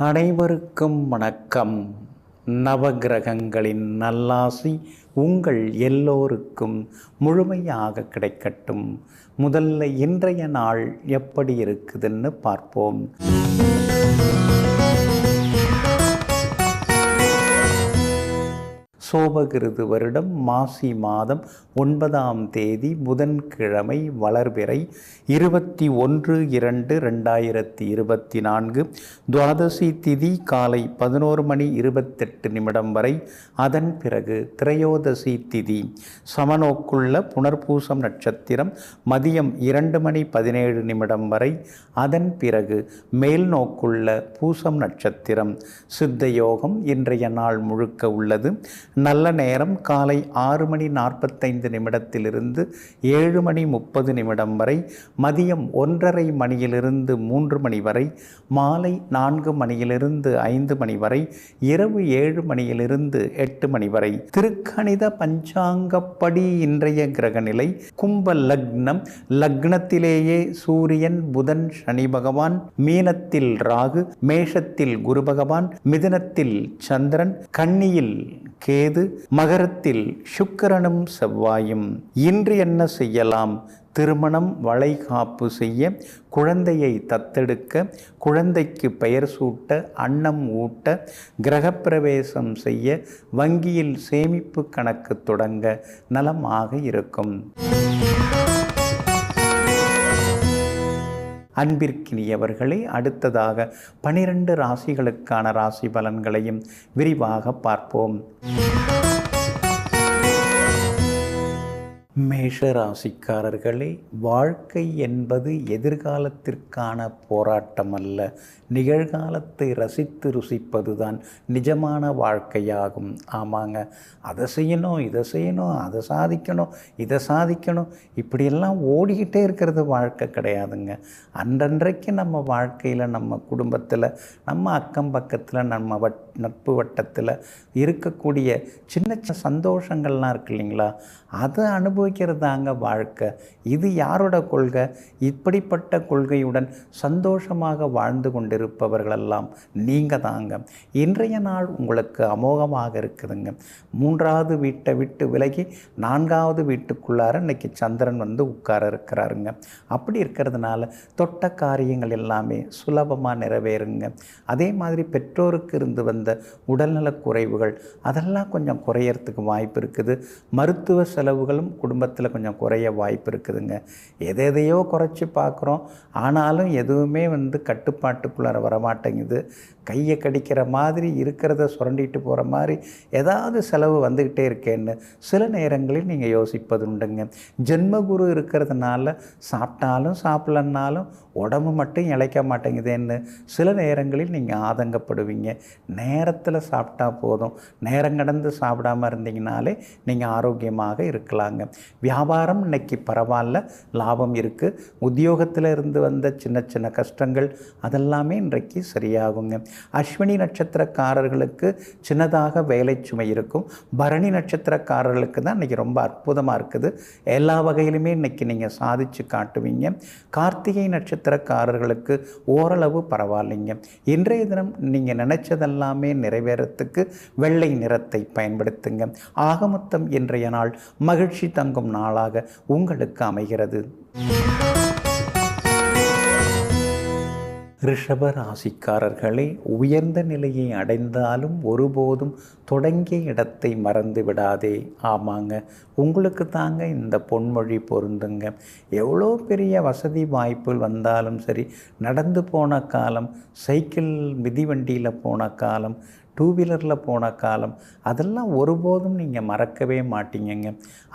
அனைவருக்கும் வணக்கம். நவகிரகங்களின் நல்லாசி உங்கள் எல்லோருக்கும் முழுமையாக கிடைக்கட்டும். முதல்ல இன்றைய நாள் எப்படி இருக்குதுன்னு பார்ப்போம். சோபகிருது வருடம் மாசி மாதம் 9ஆம் தேதி புதன்கிழமை, வளர்பிறை 21/2/2024. துவாதசி திதி காலை 11:28 வரை. அதன் பிறகு திரையோதசி திதி. சமநோக்குள்ள புனர்பூசம் நட்சத்திரம் மதியம் 2:17 வரை. அதன் பிறகு மேல் நோக்குள்ள பூசம் நட்சத்திரம். சித்த யோகம் இன்றைய நாள் முழுக்க உள்ளது. நல்ல நேரம் காலை 6:45 7:30 வரை. மதியம் 1:30 மணியிலிருந்து 3 மணி வரை. மாலை 4 மணியிலிருந்து 5 மணி வரை. இரவு 7 மணியிலிருந்து 8 மணி வரை. திருக்கணித பஞ்சாங்கப்படி இன்றைய கிரகநிலை கும்ப லக்னம். லக்னத்திலேயே சூரியன், புதன், சனி பகவான், மீனத்தில் ராகு, மேஷத்தில் குரு பகவான், மிதுனத்தில் சந்திரன், கன்னியில் கேது, மகரத்தில் சுக்கிரனும் செவ்வாயும். இன்று என்ன செய்யலாம்? திருமணம், வளைகாப்பு செய்ய, குழந்தையை தத்தெடுக்க, குழந்தைக்கு பெயர் சூட்ட, அன்னம் ஊட்ட, கிரகப்பிரவேசம் செய்ய, வங்கியில் சேமிப்பு கணக்கு தொடங்க நலமாக இருக்கும். அன்பிற்கினியவர்களே, அடுத்ததாக 12 ராசிகளுக்கான ராசி பலன்களையும் விரிவாக பார்ப்போம். மேஷ ராசிக்காரர்களே, வாழ்க்கை என்பது எதிர்காலத்திற்கான போராட்டம் அல்ல, நிகழ்காலத்தை ரசித்து ருசிப்பதுதான் நிஜமான வாழ்க்கையாகும். ஆமாங்க, அதை செய்யணும், இதை செய்யணும், அதை சாதிக்கணும், இதை சாதிக்கணும், இப்படியெல்லாம் ஓடிக்கிட்டே இருக்கிறது வாழ்க்கை கிடையாதுங்க. அன்றன்றைக்கு நம்ம வாழ்க்கையில், நம்ம குடும்பத்தில், நம்ம அக்கம் பக்கத்தில், நம்ம நட்பு வட்டத்தில் இருக்கக்கூடிய சின்ன சின்ன சந்தோஷங்கள்லாம் இருக்கு இல்லைங்களா, அதை அனுபவிக்கிறதாங்க வாழ்க்கை. இது யாரோட கொள்கை? இப்படிப்பட்ட கொள்கையுடன் சந்தோஷமாக வாழ்ந்து கொண்டிருப்பவர்களெல்லாம் நீங்கள் தாங்க. இன்றைய நாள் உங்களுக்கு அமோகமாக இருக்குதுங்க. 3வது வீட்டை விட்டு விலகி 4வது வீட்டுக்குள்ளார இன்னைக்கு சந்திரன் வந்து உட்கார இருக்கிறாருங்க. அப்படி இருக்கிறதுனால தொட்ட காரியங்கள் எல்லாமே சுலபமாக நிறைவேறுங்க. அதே மாதிரி பெற்றோருக்கு இருந்து வந்த உடல்நலக் குறைவுகள் அதெல்லாம் கொஞ்சம் குறையறதுக்கு வாய்ப்பு இருக்குது. மருத்துவ செலவுகளும் குடும்பத்தில் கொஞ்சம் குறைய வாய்ப்பு இருக்குதுங்க. எதையோ குறைச்சி பார்க்குறோம், ஆனாலும் எதுவுமே கட்டுப்பாட்டுக்குள்ளார வரமாட்டேங்குது. கையை கடிக்கிற மாதிரி, இருக்கிறத சுரண்டிட்டு போகிற மாதிரி ஏதாவது செலவு வந்துக்கிட்டே இருக்கேன்னு சில நேரங்களில் நீங்கள் யோசிப்பது உண்டுங்க. ஜென்மகுரு இருக்கிறதுனால சாப்பிட்டாலும் சாப்பிட்லன்னாலும் உடம்பு மட்டும் இளைக்க மாட்டேங்குதேன்னு சில நேரங்களில் நீங்கள் ஆதங்கப்படுவீங்க. நேரத்தில் சாப்பிட்டா போதும், நேரம் கடந்து சாப்பிடாமல் இருந்தீங்கனாலே நீங்கள் ஆரோக்கியமாக இருக்கலாங்க. வியாபாரம் இன்னைக்கு பரவாயில்ல, லாபம் இருக்குது. உத்தியோகத்தில் இருந்து வந்த சின்ன சின்ன கஷ்டங்கள் அதெல்லாமே இன்றைக்கு சரியாகுங்க. அஸ்வினி நட்சத்திரக்காரர்களுக்கு சின்னதாக வேலை சுமை இருக்கும். பரணி நட்சத்திரக்காரர்களுக்கு தான் இன்றைக்கி ரொம்ப அற்புதமாக இருக்குது. எல்லா வகையிலுமே இன்றைக்கி நீங்கள் சாதித்து காட்டுவீங்க. கார்த்திகை நட்சத்திரக்காரர்களுக்கு ஓரளவு பரவாயில்லைங்க. இன்றைய தினம் நீங்கள் நினைச்சதெல்லாமே நிறைவேறத்துக்கு வெள்ளை நிறத்தை பயன்படுத்துங்க. ஆகமொத்தம் இன்றைய நாள் மகிழ்ச்சி தங்கும் நாளாக உங்களுக்கு அமைகிறது. ரிஷப ராசிக்காரர்களே, உயர்ந்த நிலையை அடைந்தாலும் ஒருபோதும் தொடங்கிய இடத்தை மறந்து விடாதே. ஆமாங்க, உங்களுக்கு தாங்க இந்த பொன்மொழி பொருந்துங்க. எவ்வளோ பெரிய வசதி வாய்ப்புகள் வந்தாலும் சரி, நடந்து போன காலம், சைக்கிள் மிதிவண்டியில் போன காலம், 2 வீலரில் போன காலம் அதெல்லாம் ஒருபோதும் நீங்கள் மறக்கவே மாட்டீங்கங்க.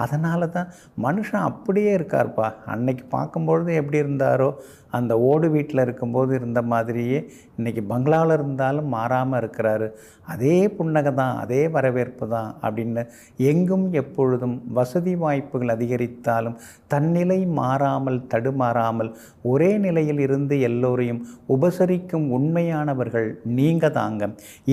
அதனால தான் மனுஷன் அப்படியே இருக்கார்ப்பா. அன்னைக்கு பார்க்கும்பொழுது எப்படி இருந்தாரோ, அந்த ஓடு வீட்டில் இருக்கும்போது இருந்த மாதிரியே இன்றைக்கி பங்களாவில் இருந்தாலும் மாறாமல் இருக்கிறாரு. அதே புன்னகை தான், அதே வரவேற்பு தான் அப்படின்னு எங்கும் எப்பொழுதும் வசதி வாய்ப்புகள் அதிகரித்தாலும் தன்னிலை மாறாமல் தடுமாறாமல் ஒரே நிலையில் இருந்து எல்லோரையும் உபசரிக்கும் உண்மையானவர்கள் நீங்கள் தாங்க.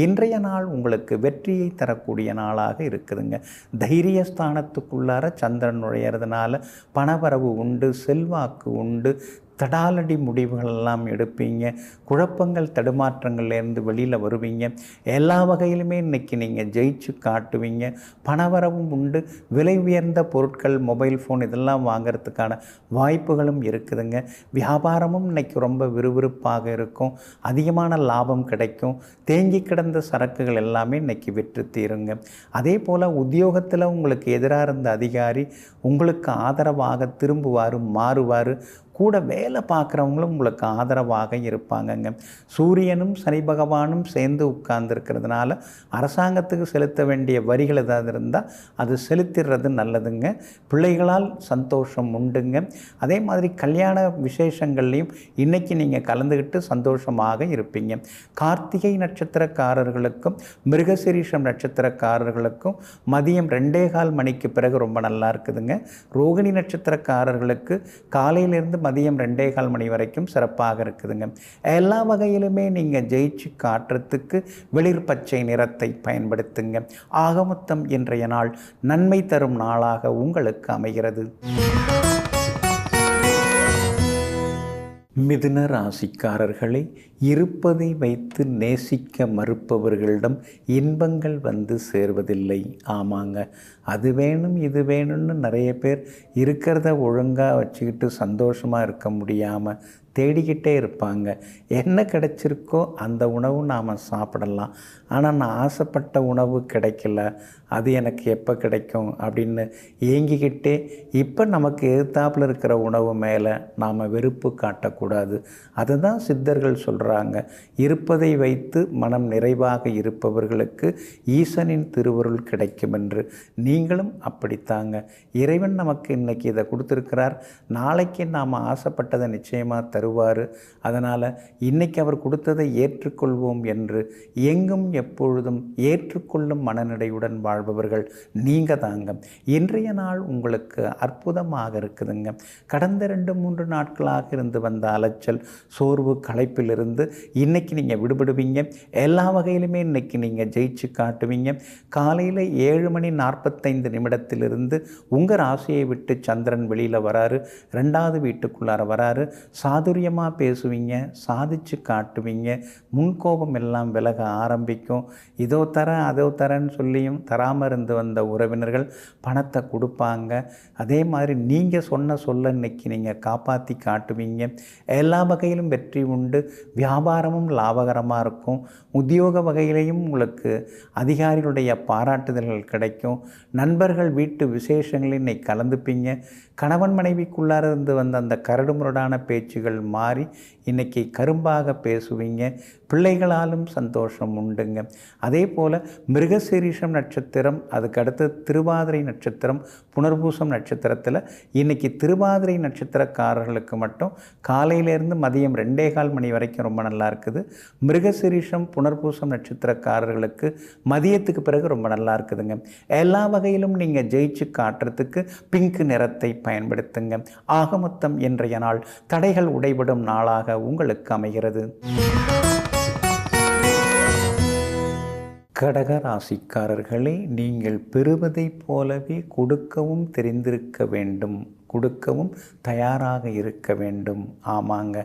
இன்றைய நாள் உங்களுக்கு வெற்றியை தரக்கூடிய நாளாக இருக்குதுங்க. தைரியஸ்தானத்துக்குள்ளார சந்திரன் நுழையிறதுனால பணவரவு உண்டு, செல்வாக்கு உண்டு, தடாலடி முடிவுகள் எல்லாம் எடுப்பீங்க. குழப்பங்கள் தடுமாற்றங்கள்லேருந்து வெளியில் வருவீங்க. எல்லா வகையிலுமே இன்றைக்கி நீங்கள் ஜெயிச்சு காட்டுவீங்க. பணவரவும் உண்டு. விலை உயர்ந்த பொருட்கள், மொபைல் ஃபோன் இதெல்லாம் வாங்கிறதுக்கான வாய்ப்புகளும் இருக்குதுங்க. வியாபாரமும் இன்றைக்கி ரொம்ப விறுவிறுப்பாக இருக்கும். அதிகமான லாபம் கிடைக்கும். தேங்கி கிடந்த சரக்குகள் எல்லாமே இன்றைக்கி விற்று தீருங்க. அதே போல் உத்தியோகத்தில் உங்களுக்கு எதிராக இருந்த அதிகாரி உங்களுக்கு ஆதரவாக திரும்புவார், மாறுவார். கூட வேலை பார்க்குறவங்களும் உங்களுக்கு ஆதரவாக இருப்பாங்கங்க. சூரியனும் சனி பகவானும் சேர்ந்து உட்கார்ந்துருக்கிறதுனால அரசாங்கத்துக்கு செலுத்த வேண்டிய வரிகள் ஏதாவது இருந்தால் அது செலுத்திடுறது நல்லதுங்க. பிள்ளைகளால் சந்தோஷம் உண்டுங்க. அதே மாதிரி கல்யாண விசேஷங்கள்லையும் இன்றைக்கி நீங்கள் கலந்துக்கிட்டு சந்தோஷமாக இருப்பீங்க. கார்த்திகை நட்சத்திரக்காரர்களுக்கும் மிருகசீரிஷம் நட்சத்திரக்காரர்களுக்கும் மதியம் 2:15 மணிக்கு பிறகு ரொம்ப நல்லா இருக்குதுங்க. ரோகிணி நட்சத்திரக்காரர்களுக்கு காலையிலிருந்து மதியம் 2:15 மணி வரைக்கும் சிறப்பாக இருக்குதுங்க. எல்லா வகையிலுமே நீங்கள் ஜெயிச்சு காட்டுறதுக்கு வெளிர் பச்சை நிறத்தை பயன்படுத்துங்க. ஆகமொத்தம் இன்றைய நாள் நன்மை தரும் நாளாக உங்களுக்கு அமைகிறது. மிதுன ராசிக்காரர்களை இருப்பதை வைத்து நேசிக்க மறுப்பவர்களிடம் இன்பங்கள் வந்து சேர்வதில்லை. ஆமாங்க, அது வேணும் இது வேணும்னு நிறைய பேர் இருக்கிறத ஒழுங்காக வச்சுக்கிட்டு சந்தோஷமாக இருக்க முடியாமல் தேடிக்கிட்டே இருப்பாங்க. என்ன கிடைச்சிருக்கோ அந்த உணவு நாம் சாப்பிடலாம். ஆனால் நான் ஆசைப்பட்ட உணவு கிடைக்கல, அது எனக்கு எப்போ கிடைக்கும் அப்படின்னு ஏங்கிக்கிட்டே இப்போ நமக்கு எதிர்த்தாப்பில் இருக்கிற உணவு மேலே நாம் வெறுப்பு காட்டக்கூடாது. அதுதான் சித்தர்கள் சொல்கிறாங்க. இருப்பதை வைத்து மனம் நிறைவாக இருப்பவர்களுக்கு ஈசனின் திருவருள் கிடைக்கும் என்று. நீங்களும் அப்படித்தாங்க. இறைவன் நமக்கு இன்றைக்கி இதை கொடுத்துருக்கிறார். நாளைக்கு நாம் ஆசைப்பட்டதை நிச்சயமாக தருவார். அதனால் இன்றைக்கி அவர் கொடுத்ததை ஏற்றுக்கொள்வோம் என்று எங்கும் எப்பொழுதும் ஏற்றுக்கொள்ளும் மனநிலையுடன் வாழ்பவர்கள் நீங்கள் தாங்க. இன்றைய நாள் உங்களுக்கு அற்புதமாக இருக்குதுங்க. கடந்த 2-3 நாட்களாக இருந்து வந்த அலைச்சல், சோர்வு, களைப்பிலிருந்து இன்றைக்கி நீங்கள் விடுபடுவீங்க. எல்லா வகையிலுமே இன்றைக்கி நீங்கள் ஜெயிச்சு காட்டுவீங்க. காலையில் 7:45 உங்கள் ராசியை விட்டு சந்திரன் வெளியில் வராரு. 2வது வீட்டுக்குள்ளார வராரு. சாதுரியமாக பேசுவீங்க, சாதிச்சு காட்டுவீங்க. முன்கோபம் எல்லாம் விலக ஆரம்பிக்கும். இதோ தரேன் அதோ தரேன்னு சொல்லியும் தராமல் இருந்து வந்த உறவினர்கள் பணத்தை கொடுப்பாங்க. அதே மாதிரி நீங்கள் சொன்ன சொல்ல இன்னைக்கு நீங்கள் காப்பாற்றி காட்டுவீங்க. எல்லா வகையிலும் வெற்றி உண்டு. வியாபாரமும் லாபகரமாக இருக்கும். உத்தியோக வகையிலையும் உங்களுக்கு அதிகாரிகளுடைய பாராட்டுதல்கள் கிடைக்கும். நண்பர்கள் வீட்டு விசேஷங்களில் இன்னைக்கு கலந்துப்பீங்க. கணவன் மனைவிக்குள்ளார இருந்து வந்த அந்த கரடுமுரடான பேச்சுகள் மாறி இன்றைக்கி கரும்பாக பேசுவீங்க. பிள்ளைகளாலும் சந்தோஷம் உண்டுங்க. அதே போல் மிருகசீரிஷம் நட்சத்திரம், அதுக்கடுத்து திருவாதிரை நட்சத்திரம், புனர்பூசம் நட்சத்திரத்தில் இன்றைக்கி திருவாதிரை நட்சத்திரக்காரர்களுக்கு மட்டும் காலையிலேருந்து மதியம் 2:15 மணி வரைக்கும் ரொம்ப நல்லா இருக்குது. மிருகசீரிஷம், புனர்பூசம் நட்சத்திரக்காரர்களுக்கு மதியத்துக்கு பிறகு ரொம்ப நல்லா இருக்குதுங்க. எல்லா வகையிலும் நீங்கள் ஜெயிச்சு காட்டுறதுக்கு பிங்க் நிறத்தை பயன்படுத்துங்க. ஆகமொத்தம் இன்றைய நாள் தடைகள் உடைபடும் நாளாக உங்களுக்கு அமைகிறது. கடக ராசிக்காரர்களே, நீங்கள் பெறுவதைப் போலவே கொடுக்கவும் தெரிந்திருக்க வேண்டும், கொடுக்கவும் தயாராக இருக்க வேண்டும். ஆமாங்க,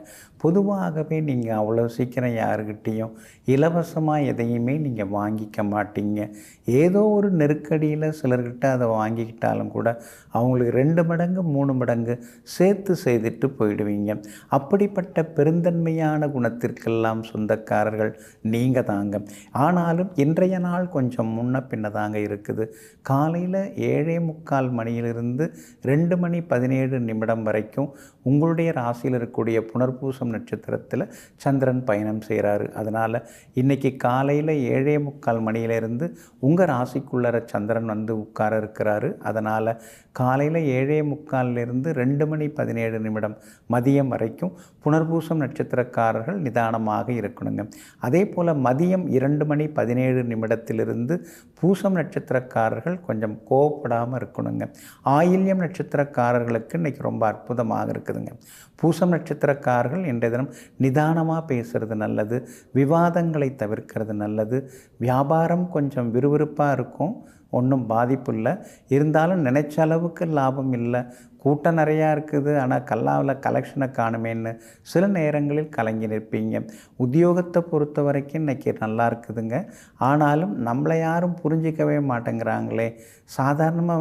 பொதுவாகவே நீங்கள் அவ்வளோ சீக்கிரம் யாருக்கிட்டேயும் இலவசமாக எதையுமே நீங்கள் வாங்கிக்க மாட்டீங்க. ஏதோ ஒரு நெருக்கடியில் சிலர்கிட்ட அதை வாங்கிக்கிட்டாலும் கூட அவங்களுக்கு 2 மடங்கு 3 மடங்கு சேர்த்து செய்துட்டு போயிடுவீங்க. அப்படிப்பட்ட பெருந்தன்மையான குணத்திற்கெல்லாம் சொந்தக்காரர்கள் நீங்கள் தாங்க. ஆனாலும் இன்றைய நாள் கொஞ்சம் முன்ன பின்ன தாங்க இருக்குது. காலையில் 7:45 மணியிலிருந்து 2:17 வரைக்கும் உங்களுடைய ராசியில் இருக்கக்கூடிய புனர்பூசம் நட்சத்திரத்தில் சந்திரன் பயணம் செய்கிறாரு. அதனால் இன்றைக்கி காலையில் 7:45 மணியிலிருந்து உங்கள் ராசிக்குள்ளர சந்திரன் வந்து உட்கார இருக்கிறாரு. அதனால் காலையில் 7:45 2:17 மதியம் வரைக்கும் புனர்பூசம் நட்சத்திரக்காரர்கள் நிதானமாக இருக்கணுங்க. அதே போல் மதியம் 2:17 பூசம் நட்சத்திரக்காரர்கள் கொஞ்சம் கோவப்படாமல் இருக்கணுங்க. ஆயில்யம் நட்சத்திரக்காரர்களுக்கு இன்றைக்கி ரொம்ப அற்புதமாக இருக்குதுங்க. பூசம் நட்சத்திரக்காரர்கள் இன்றைய தினம் நிதானமாக பேசுகிறது நல்லது. விவாதங்களை தவிர்க்கிறது நல்லது. வியாபாரம் கொஞ்சம் விறுவிறுப்பாக இருக்கும், ஒன்றும் பாதிப்பு இல்லை. இருந்தாலும் நினைச்ச அளவுக்கு லாபம் இல்லை. கூட்டம் நிறையா இருக்குது, ஆனால் கல்லாவில் கலெக்ஷனை காணுமேன்னு சில நேரங்களில் கலங்கி நிற்பீங்க. உத்தியோகத்தை பொறுத்த வரைக்கும் இன்றைக்கி நல்லா இருக்குதுங்க. ஆனாலும் நம்மளை யாரும் புரிஞ்சிக்கவே மாட்டேங்கிறாங்களே. சாதாரணமாக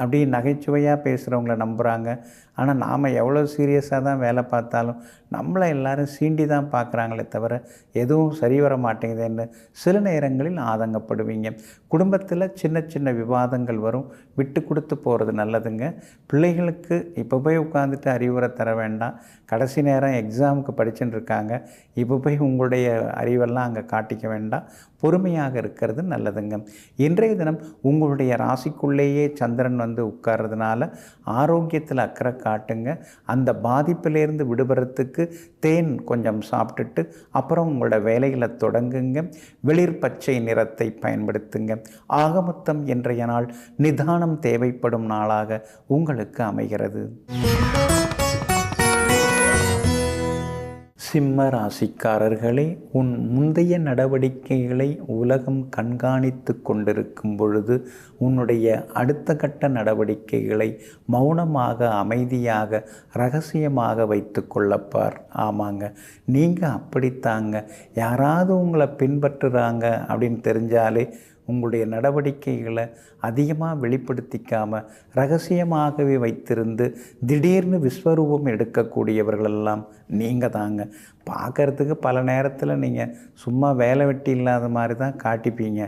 அப்படி நகைச்சுவையாக பேசுகிறவங்கள நம்புகிறாங்க. ஆனால் நாம் எவ்வளோ சீரியஸாக தான் வேலை பார்த்தாலும் நம்மளை எல்லோரும் சீண்டி தான் பார்க்குறாங்களே தவிர எதுவும் சரி வர மாட்டேங்குதுன்னு சில நேரங்களில் ஆதங்கப்படுவீங்க. குடும்பத்தில் சின்ன சின்ன விவாதங்கள் வரும். விட்டு கொடுத்து போகிறது நல்லதுங்க. பிள்ளைகளுக்கு இப்போ போய் உட்காந்துட்டு அறிவுரை தர வேண்டாம். கடைசி நேரம் எக்ஸாமுக்கு படிச்சுட்டு இருக்காங்க, இப்போ போய் உங்களுடைய அறிவெல்லாம் அங்கே காட்டிக்க வேண்டாம். பொறுமையாக இருக்கிறது நல்லதுங்க. இன்றைய தினம் உங்களுடைய ராசிக்குள்ளேயே சந்திரன் உட்கார்றதுனால ஆரோக்கியத்தில் அக்கறை காட்டுங்க. அந்த பாதிப்பிலேருந்து விடுபடுறதுக்கு தேன் கொஞ்சம் சாப்பிட்டுட்டு அப்புறம் உங்களோட வேலைகளை தொடங்குங்க. வெளிர் பச்சை நிறத்தை பயன்படுத்துங்க. ஆகமொத்தம் இன்றைய நாள் நிதானம் தேவைப்படும் நாளாக உங்களுக்கு அமைகிறது. சிம்ம ராசிக்காரர்களே, உன் முந்தைய நடவடிக்கைகளை உலகம் கண்காணித்து கொண்டிருக்கும் பொழுது உன்னுடைய அடுத்த கட்ட நடவடிக்கைகளை மௌனமாக, அமைதியாக, ரகசியமாக வைத்து கொள்ளப்பார். ஆமாங்க, நீங்கள் அப்படித்தாங்க. யாராவது உங்களை பின்பற்றுறாங்க அப்படின்னு தெரிஞ்சாலே உங்களுடைய நடவடிக்கைகளை அதிகமாக வெளிப்படுத்திக்காமல் ரகசியமாகவே வைத்திருந்து திடீர்னு விஸ்வரூபம் எடுக்கக்கூடியவர்களெல்லாம் நீங்கள் தாங்க. பார்க்குறதுக்கு பல நேரத்தில் நீங்கள் சும்மா வேலை வெட்டி இல்லாத மாதிரி தான் காட்டிப்பீங்க.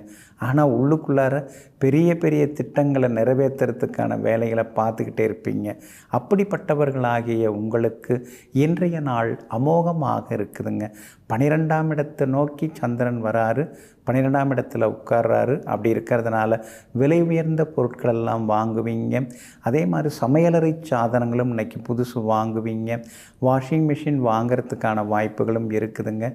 ஆனால் உள்ளுக்குள்ளார பெரிய பெரிய திட்டங்களை நிறைவேற்றுறதுக்கான வேலைகளை பார்த்துக்கிட்டே இருப்பீங்க. அப்படிப்பட்டவர்களாகிய உங்களுக்கு இன்றைய நாள் அமோகமாக இருக்குதுங்க. 12ஆம் இடத்தை நோக்கி சந்திரன் வராரு, 12ஆம் இடத்துல உட்கார்றாரு. அப்படி இருக்கிறதுனால விலை உயர்ந்த பொருட்களெல்லாம் வாங்குவீங்க. அதே மாதிரி சமையலறை சாதனங்களும் இன்றைக்கி புதுசு வாங்குவீங்க. வாஷிங் மிஷின் வாங்கிறதுக்கான வாய்ப்புகளும் இருக்குதுங்க.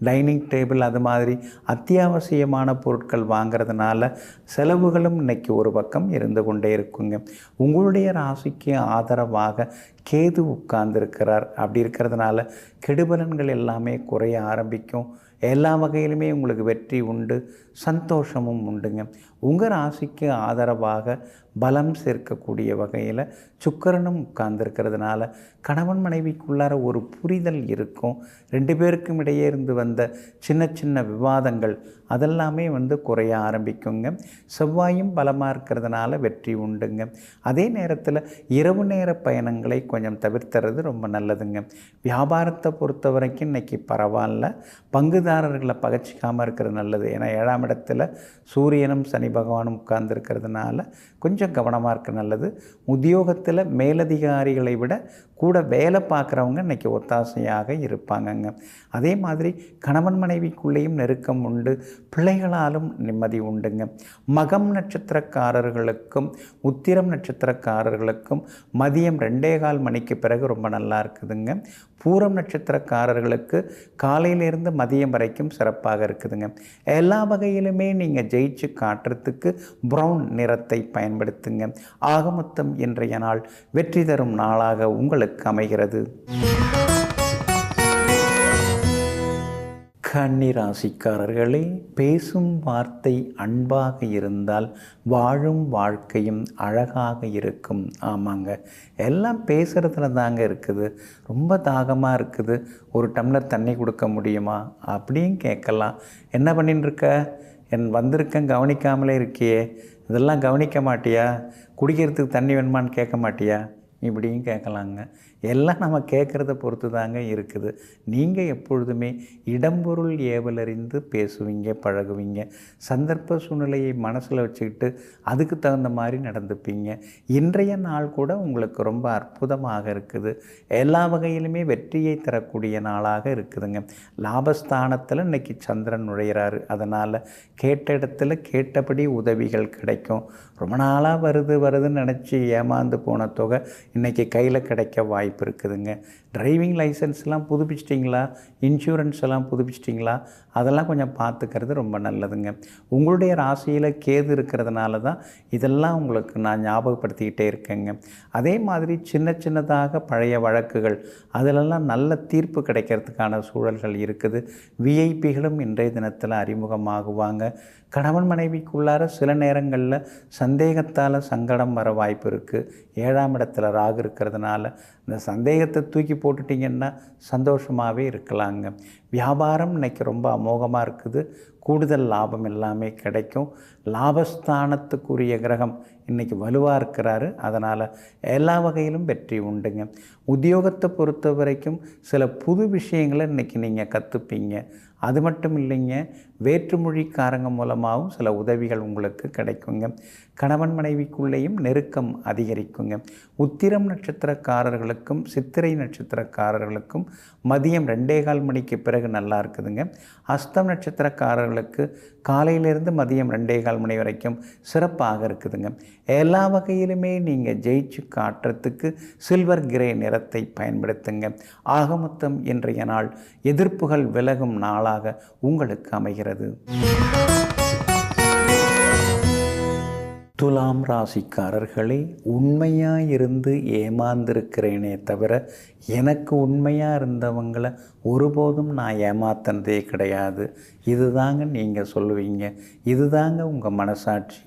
டைனிங் டேபிள் அது மாதிரி அத்தியாவசியமான பொருட்கள் வாங்கிறதுனால செலவுகளும் இன்றைக்கி ஒரு பக்கம் இருந்து கொண்டே இருக்குங்க. உங்களுடைய ராசிக்கு ஆதரவாக கேது உட்கார்ந்துருக்கிறார். அப்படி இருக்கிறதுனால கெடுபலன்கள் எல்லாமே குறைய ஆரம்பிக்கும். எல்லா வகையிலுமே உங்களுக்கு வெற்றி உண்டு, சந்தோஷமும் உண்டுங்க. உங்கள் ராசிக்கு ஆதரவாக பலம் சேர்க்கக்கூடிய வகையில் சுக்கிரனும் உட்கார்ந்துருக்கிறதுனால கணவன் மனைவிக்குள்ளார ஒரு புரிதல் இருக்கும். 2 பேருக்கும் இடையே இருந்து வந்த சின்ன சின்ன விவாதங்கள் அதெல்லாமே குறைய ஆரம்பிக்குங்க. செவ்வாயும் பலமாக இருக்கிறதுனால வெற்றி உண்டுங்க. அதே நேரத்தில் இரவு நேர பயணங்களை கொஞ்சம் தவிர்த்துறது ரொம்ப நல்லதுங்க. வியாபாரத்தை பொறுத்த வரைக்கும் இன்றைக்கி பரவாயில்ல. பங்குதாரர்களை பகச்சிக்காமல் இருக்கிறது நல்லது. ஏன்னா 7ஆம் இடத்துல சூரியனும் சனி பகவானும் உட்கார்ந்துருக்கிறதுனால கொஞ்சம் கவனமாக இருக்க நல்லது. உத்தியோகத்தில் மேலதிகாரிகளை விட கூட வேலை பார்க்குறவங்க இன்றைக்கி ஒத்தாசையாக இருப்பாங்கங்க. அதே மாதிரி கணவன் மனைவிக்குள்ளேயும் நெருக்கம் உண்டு, பிள்ளைகளாலும் நிம்மதி உண்டுங்க. மகம் நட்சத்திரக்காரர்களுக்கும் உத்திரம் நட்சத்திரக்காரர்களுக்கும் மதியம் 2:15 மணிக்கு பிறகு ரொம்ப நல்லா இருக்குதுங்க. பூரம் நட்சத்திரக்காரர்களுக்கு காலையிலேருந்து மதியம் வரைக்கும் சிறப்பாக இருக்குதுங்க. எல்லா வகையிலுமே நீங்கள் ஜெயிச்சு காட்டுறதுக்கு ப்ரௌன் நிறத்தை பயன்படுத்துங்க. ஆகமொத்தம் இன்றைய நாள் வெற்றி தரும் நாளாக உங்களுக்கு அமைகிறது. கன்னி ராசிக்காரர்களே, பேசும் வார்த்தை அன்பாக இருந்தால் வாழும் வாழ்க்கையும் அழகாக இருக்கும். ஆமாங்க, எல்லாம் பேசுகிறதுல தாங்க இருக்குது. ரொம்ப தாகமாக இருக்குது, ஒரு டம்ளர் தண்ணி கொடுக்க முடியுமா அப்படின்னு கேட்கலாம். என்ன பண்ணின்னு இருக்க, வந்திருக்கேன் கவனிக்காமலே இருக்கியே, இதெல்லாம் கவனிக்க மாட்டியா, குடிக்கிறதுக்கு தண்ணி வேணுமான்னு கேட்க மாட்டியா இப்படியும் கேட்கலாங்க. எல்லாம் நம்ம கேட்குறத பொறுத்து தாங்க இருக்குது. நீங்கள் எப்பொழுதுமே இடம்பொருள் ஏவலறிந்து பேசுவீங்க, பழகுவீங்க. சந்தர்ப்ப சூழ்நிலையை மனசில் வச்சுக்கிட்டு அதுக்கு தகுந்த மாதிரி நடந்துப்பீங்க. இன்றைய நாள் கூட உங்களுக்கு ரொம்ப அற்புதமாக இருக்குது. எல்லா வகையிலுமே வெற்றியை தரக்கூடிய நாளாக இருக்குதுங்க. லாபஸ்தானத்தில் இன்றைக்கி சந்திரன் நுழையிறாரு. அதனால் கேட்ட இடத்துல கேட்டபடி உதவிகள் கிடைக்கும். ரொம்ப நாளாக வருதுன்னு நினச்சி ஏமாந்து போன தொகை இன்றைக்கி கையில் கிடைக்க வாய்ப்பு வாய்ப்பு இருக்குதுங்க. டிரைவிங் லைசன்ஸ்லாம் புதுப்பிச்சிட்டிங்களா? இன்சூரன்ஸ் எல்லாம் புதுப்பிச்சிட்டிங்களா? அதெல்லாம் கொஞ்சம் பார்த்துக்கிறது ரொம்ப நல்லதுங்க. உங்களுடைய ராசியில் கேது இருக்கிறதுனால தான் இதெல்லாம் உங்களுக்கு நான் ஞாபகப்படுத்திக்கிட்டே இருக்கேங்க. அதே மாதிரி சின்ன சின்னதாக பழைய வழக்குகள் அதிலெல்லாம் நல்ல தீர்ப்பு கிடைக்கிறதுக்கான சூழல்கள் இருக்குது. விஐபிகளும் இன்றைய தினத்தில் அறிமுகமாகுவாங்க. கணவன் மனைவிக்குள்ளார சில நேரங்களில் சந்தேகத்தால் சங்கடம் வர வாய்ப்பு இருக்குது. 7ஆம் இடத்துல ராகு இருக்கிறதுனால இந்த சந்தேகத்தை தூக்கி போட்டுட்டிங்கன்னா சந்தோஷமாகவே இருக்கலாங்க. வியாபாரம் இன்றைக்கி ரொம்ப அமோகமாக இருக்குது. கூடுதல் லாபம் எல்லாமே கிடைக்கும். லாபஸ்தானத்துக்குரிய கிரகம் இன்றைக்கி வலுவாக இருக்கிறாரு. அதனால் எல்லா வகையிலும் வெற்றி உண்டுங்க. உத்தியோகத்தை பொறுத்த வரைக்கும் சில புது விஷயங்களை இன்றைக்கி நீங்கள் கற்றுப்பீங்க. அது மட்டும் இல்லைங்க, வேற்றுமொழிக்காரங்க மூலமாகவும் சில உதவிகள் உங்களுக்கு கிடைக்குங்க. கணவன் மனைவிக்குள்ளேயும் நெருக்கம் அதிகரிக்குங்க. உத்திரம் நட்சத்திரக்காரர்களுக்கும் சித்திரை நட்சத்திரக்காரர்களுக்கும் மதியம் 2:15 மணிக்கு பிறகு நல்லா இருக்குதுங்க. அஸ்தம் நட்சத்திரக்காரர்களுக்கு காலையிலேருந்து மதியம் 2:15 மணி வரைக்கும் சிறப்பாக இருக்குதுங்க. எல்லா வகையிலுமே நீங்கள் ஜெயிச்சு காட்டுறதுக்கு சில்வர் கிரே நிறத்தை பயன்படுத்துங்க. ஆக மொத்தம் இன்றைய நாள் எதிர்ப்புகள் விலகும் நாளாக உங்களுக்கு அமைகிறது. துலாம் ராசிக்காரர்களே, உண்மையாக இருந்து ஏமாந்திருக்கிறேனே தவிர எனக்கு உண்மையாக இருந்தவங்களை ஒருபோதும் நான் ஏமாத்தினதே கிடையாது. இதுதாங்க நீங்கள் சொல்லுவீங்க. இதுதாங்க உங்கள் மனசாட்சி.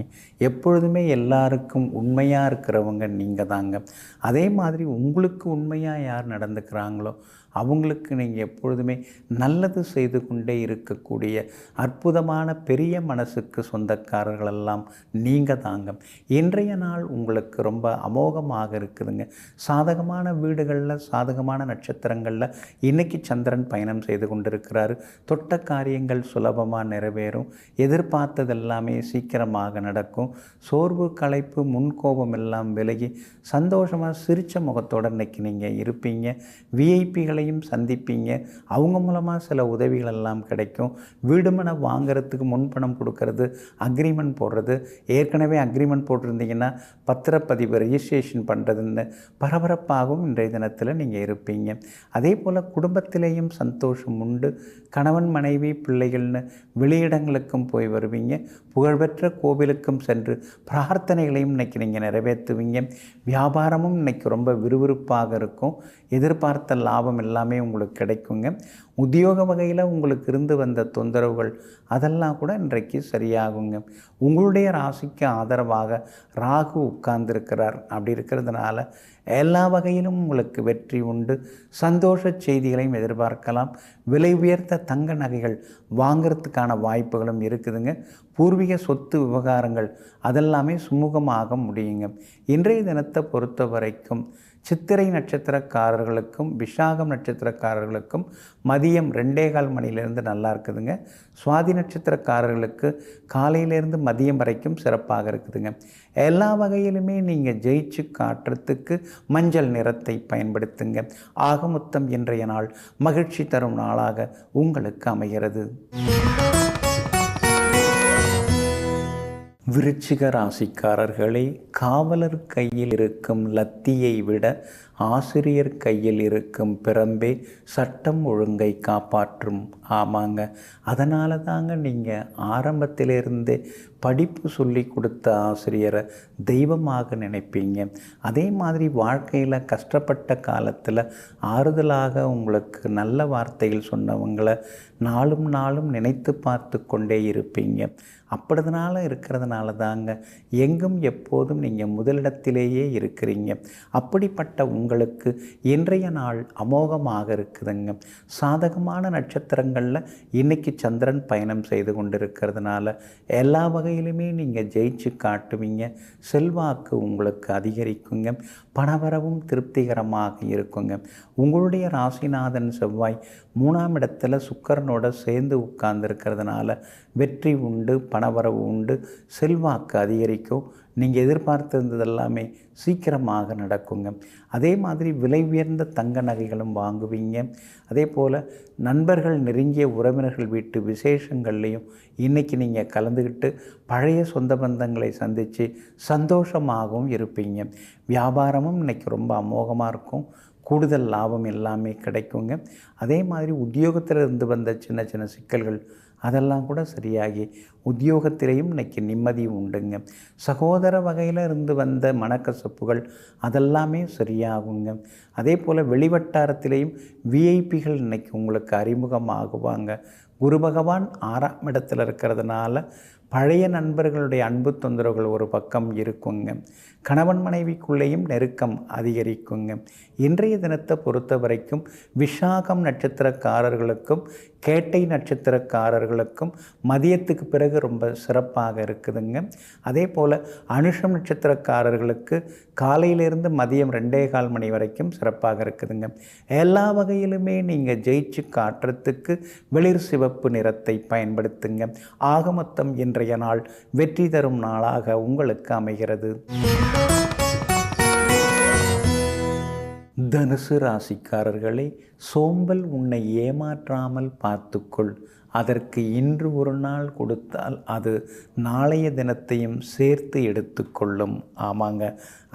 எப்பொழுதுமே எல்லாருக்கும் உண்மையாக இருக்கிறவங்க நீங்கள் தாங்க. அதே மாதிரி உங்களுக்கு உண்மையாக யார் நடந்துக்கிறாங்களோ அவங்களுக்கு நீங்கள் எப்பொழுதுமே நல்லது செய்து கொண்டே இருக்கக்கூடிய அற்புதமான பெரிய மனசுக்கு சொந்தக்காரர்களெல்லாம் நீங்கள் தாங்க. இன்றைய நாள் உங்களுக்கு ரொம்ப அமோகமாக இருக்குதுங்க. சாதகமான வீடுகளில் சாதகமான நட்சத்திரங்களில் இன்றைக்கி சந்திரன் பயணம் செய்து கொண்டிருக்கிறாரு. தொட்ட காரியங்கள் சுலபமாக நிறைவேறும். எதிர்பார்த்தது எல்லாமே சீக்கிரமாக நடக்கும். சோர்வு களைப்பு முன்கோபம் எல்லாம் விலகி சந்தோஷமாக சிரித்த முகத்தோடு இன்றைக்கி நீங்கள் இருப்பீங்க. விஐபிகளை சந்திப்பீங்க. அவங்க மூலமாக சில உதவிகள் எல்லாம் கிடைக்கும். வீடு மனை வாங்கிறதுக்கு முன்பணம் கொடுக்கறது, அக்ரிமெண்ட் போடுறது, ஏற்கனவே அக்ரிமெண்ட் போட்டிருந்தீங்கன்னா பத்திரப்பதிவு ரெஜிஸ்ட்ரேஷன் பண்ணுறதுன்னு பரபரப்பாகவும் இன்றைய தினத்தில் நீங்கள் இருப்பீங்க. அதே போல் குடும்பத்திலேயும் சந்தோஷம் உண்டு. கணவன் மனைவி பிள்ளைகள்னு வெளியிடங்களுக்கும் போய் வருவீங்க. புகழ்பெற்ற கோவிலுக்கும் சென்று பிரார்த்தனைகளையும் இன்றைக்கி நீங்கள் நிறைவேற்றுவீங்க. வியாபாரமும் இன்றைக்கி ரொம்ப விறுவிறுப்பாக இருக்கும். எதிர்பார்த்த லாபம் எல்லாமே உங்களுக்கு கிடைக்குங்க. உத்தியோக வகையில் உங்களுக்கு இருந்து வந்த தொந்தரவுகள் அதெல்லாம் கூட இன்றைக்கு சரியாகுங்க. உங்களுடைய ராசிக்கு ஆதரவாக ராகு உட்கார்ந்துருக்கிறார். அப்படி இருக்கிறதுனால எல்லா வகையிலும் உங்களுக்கு வெற்றி உண்டு. சந்தோஷ செய்திகளையும் எதிர்பார்க்கலாம். விலை உயர்த்த தங்க நகைகள் வாங்கிறதுக்கான வாய்ப்புகளும் இருக்குதுங்க. பூர்வீக சொத்து விவகாரங்கள் அதெல்லாமே சுமூகமாக முடியுங்க. இன்றைய தினத்தை பொறுத்த வரைக்கும் சித்திரை நட்சத்திரக்காரர்களுக்கும் விஷாகம் நட்சத்திரக்காரர்களுக்கும் மதியம் 2:15 மணிலேருந்து நல்லா இருக்குதுங்க. சுவாதி நட்சத்திரக்காரர்களுக்கு காலையிலேருந்து மதியம் வரைக்கும் சிறப்பாக இருக்குதுங்க. எல்லா வகையிலுமே நீங்கள் ஜெயிச்சு காட்டுறதுக்கு மஞ்சள் நிறத்தை பயன்படுத்துங்க. ஆக மொத்தம் இன்றைய நாள் மகிழ்ச்சி தரும் நாளாக உங்களுக்கு அமைகிறது. விருச்சிக ராசிக்காரர்களே, காவலர் கையில் இருக்கும் லத்தியை விட ஆசிரியர் கையில் இருக்கும் பிரம்பே சட்டம் ஒழுங்கை காப்பாற்றும். ஆமாங்க, அதனால தாங்க நீங்கள் ஆரம்பத்திலிருந்தே படிப்பு சொல்லி கொடுத்த ஆசிரியரை தெய்வமாக நினைப்பீங்க. அதே மாதிரி வாழ்க்கையில் கஷ்டப்பட்ட காலத்தில் ஆறுதலாக உங்களுக்கு நல்ல வார்த்தைகள் சொன்னவங்களை நாளும் நாளும் நினைத்து பார்த்து கொண்டே இருப்பீங்க. அப்படினால இருக்கிறதுனால தாங்க எங்கும் எப்போதும் நீங்கள் முதலிடத்திலேயே இருக்கிறீங்க. அப்படிப்பட்ட உங்களுக்கு இன்றைய நாள் அமோகமாக இருக்குதுங்க. சாதகமான நட்சத்திரங்களில் இன்றைக்கி சந்திரன் பயணம் செய்து கொண்டிருக்கிறதுனால எல்லா வகையிலுமே நீங்கள் ஜெயிச்சு காட்டுவீங்க. செல்வாக்கு உங்களுக்கு அதிகரிக்குங்க. பணவரவும் திருப்திகரமாக இருக்குங்க. உங்களுடைய ராசிநாதன் செவ்வாய் 3ஆம் இடத்துல சுக்கிரனோட சேர்ந்து உட்கார்ந்துருக்கிறதுனால வெற்றி உண்டு, பணவரவு உண்டு, செல்வாக்கு அதிகரிக்கும். நீங்கள் எதிர்பார்த்திருந்தது எல்லாமே சீக்கிரமாக நடக்குங்க. அதே மாதிரி விலை உயர்ந்த தங்க நகைகளும் வாங்குவீங்க. அதே போல் நண்பர்கள் நெருங்கிய உறவினர்கள் வீட்டு விசேஷங்கள்லேயும் இன்றைக்கி நீங்கள் கலந்துக்கிட்டு பழைய சொந்த பந்தங்களை சந்தித்து சந்தோஷமாகவும் இருப்பீங்க. வியாபாரமும் இன்றைக்கி ரொம்ப அமோகமாக இருக்கும். கூடுதல் லாபம் எல்லாமே கிடைக்குங்க. அதே மாதிரி உத்தியோகத்தில் இருந்து வந்த சின்ன சின்ன சிக்கல்கள் அதெல்லாம் கூட சரியாகி உத்தியோகத்திலையும் இன்றைக்கி நிம்மதி உண்டுங்க. சகோதர வகையில் இருந்து வந்த மனக்கசப்புகள் அதெல்லாமே சரியாகுங்க. அதே போல் வெளிவட்டாரத்திலேயும் விஐபிகள் இன்றைக்கி உங்களுக்கு அறிமுகமாகுவாங்க. குரு பகவான் 6ஆம் இடத்துல இருக்கிறதுனால பழைய நண்பர்களுடைய அன்பு தொந்தரவுகள் ஒரு பக்கம் இருக்குங்க. கணவன் மனைவிக்குள்ளேயும் நெருக்கம் அதிகரிக்குங்க. இன்றைய தினத்தை பொறுத்த வரைக்கும் விஷாகம் நட்சத்திரக்காரர்களுக்கும் கேட்டை நட்சத்திரக்காரர்களுக்கும் மதியத்துக்கு பிறகு ரொம்ப சிறப்பாக இருக்குதுங்க. அதே போல் அனுஷம் நட்சத்திரக்காரர்களுக்கு காலையிலேருந்து மதியம் 2:15 மணி வரைக்கும் சிறப்பாக இருக்குதுங்க. எல்லா வகையிலுமே நீங்கள் ஜெயிச்சு காட்டுறதுக்கு வெளிர் சிவப்பு நிறத்தை பயன்படுத்துங்க. ஆக மொத்தம் இன்றைய நாள் வெற்றி தரும் நாளாக உங்களுக்கு அமைகிறது. தனுசு ராசிக்காரர்களே, சோம்பல் உன்னை ஏமாற்றாமல் பார்த்துக்கொள். அதற்கு இன்று ஒரு நாள் கொடுத்தால் அது நாளைய தினத்தையும் சேர்த்து எடுத்துக்கொள்ளும். ஆமாங்க,